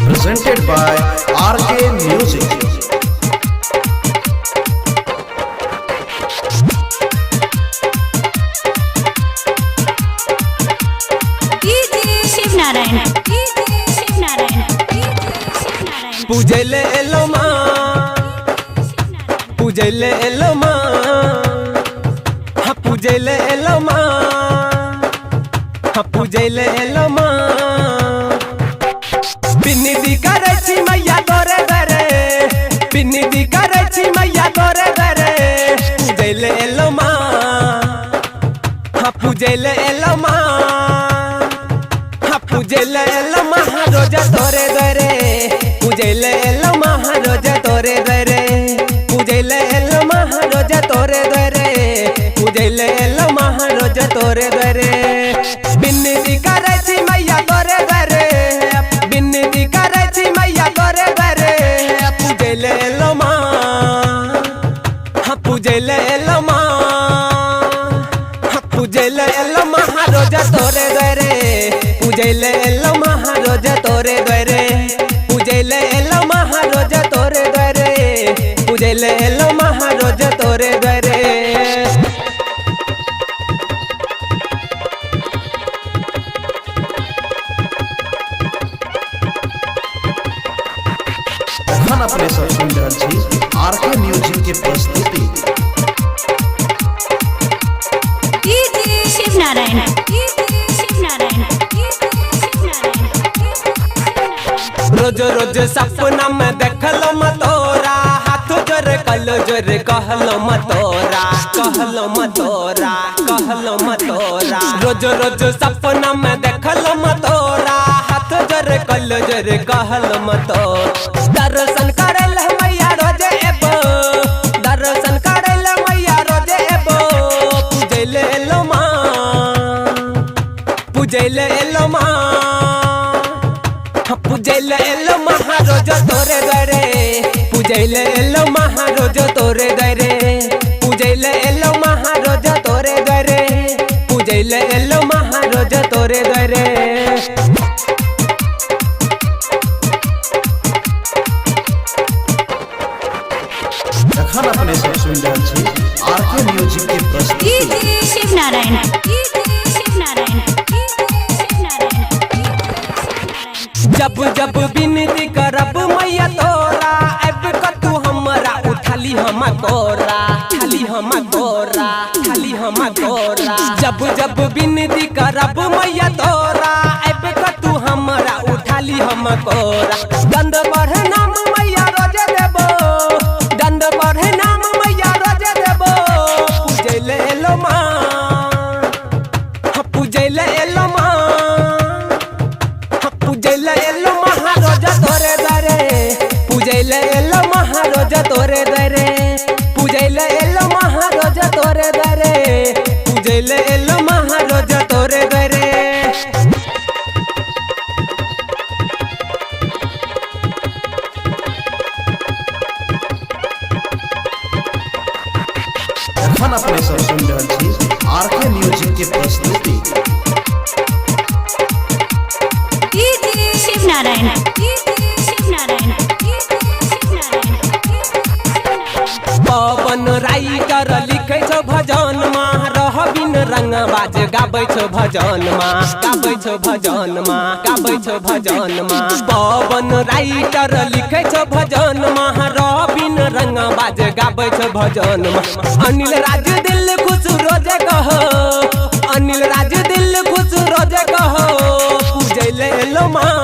Presented by RK Music. Shiv Narayan पूजले yellow माँ, पूजले एलो माँ, हाँ पूजले एलो माँ, हाँ पूजले एलो माँ। बिन्नी करे छी मैया तोरे घरे, बिन्नी करे छी मैया तोरे घरे। पूजले एलो माँ, हाँ पूजले एलो माँ, हाँ पूजले एलो माँ रोजा तोरे घरे। पूजले एलो माँ रोजा तोरे घरे, पूजले एलो माँ रोजा तोरे घरे, पूजले एलो माँ रोजा तोरे घरे। बिन्नी करे छी मैया तोरे घरे, बिन्नी करे छी मैया तोरे घरे। पूजले एलो माँ, हाँ पूजले एलो माँ, हाँ पूजले एलो माँ रोजा तोरे घरे। पूजले एलो माँ रोजा तोरे घरे, पूजले एलो माँ रोजा तोरे घरे, पूजले एलो माँ रोजा तोरे घरे। अखन अपने सब सुन रहल छी आरके म्यूजिक के प्रस्तुति। शिव नारायण रोज रोज सपना में देखलो मतोरा, हाथ जोर कलो जोर कहलो मतोरा, कहलो मतोरा, कहलो मतोरा। रोज रोज सपना में देखलो मतोरा, हाथ जोर कलो जोर कहलो मतोरा। दर्शन करल मैया रोजे एबो, दर्शन करल मैया रोजे एबो। पूजले एलो माँ, पूजले एलो माँ, पूजले एलो माँ रोजा तोरे घरे। पूजले एलो माँ रोजा तोरे घरे, पूजले एलो माँ रोजा तोरे घरे, पूजले एलो माँ रोजा तोरे घरे। अखन अपने सब सुन रहल छी आरके म्यूजिक के प्रस्तुति। शिव नारायण जब जब बिनती करब मैया तोरा, अब कतू हमरा उठाली हम कोरा, खाली हम कोरा, खाली हम कोरा। जब जब बिनती करब मैया तोरा, अब कतू हमरा उठाली हम कोरा। दंड बढ़े नाम मैया रोजे देबो, दंड बढ़े नाम मैया रोजे देबो। पूजले एलो माँ, पूजले एलो माँ, पूजले एलो माँ रोजा तोरे घरे। पूजले एलो माँ रोजा तोरे घरे, पूजले एलो माँ रोजा तोरे घरे, पूजले एलो माँ रोजा तोरे घरे। अखन अपने सब सुन रहल छी आरके म्यूजिक के प्रस्तुति। शिव नारायण पवन राइटर लिखे छो भजन माँ, रह बिन रंग बाज गाबै छो भजन माँ, गाबै छो भजन माँ, गाबै छो भजन माँ। पवन राइटर लिखे छो भजन माँ, रह बिन रंग बाज गाबै छो भजन माँ। अनिल राज दिल खुश रोजे कहो, अनिल राज दिल खुश रोजे कहो। पूजले एलो माँ,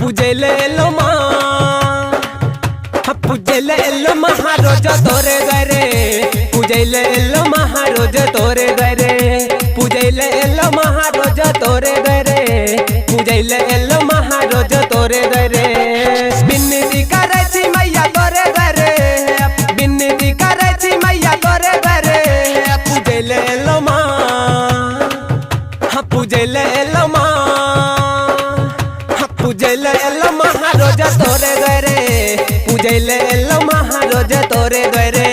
पूजले एलो माँ, पूजले एलो माँ रोजा तोरे घरे। पूजले एलो माँ रोजा तोरे घरे, पूजले एलो माँ रोजा तोरे घरे, पूजले एलो माँ रोजा तोरे घरे। बिन्नी करे छी मैया तोरे घरे, बिन्नी करे छी मैया तोरे घरे। पूजले एलो माँ, हाँ पूजले एलो माँ, हाँ पूजले एलो माँ रोजा तोरे घरे। पूजले एलो माँ रोजा तोरे घरे,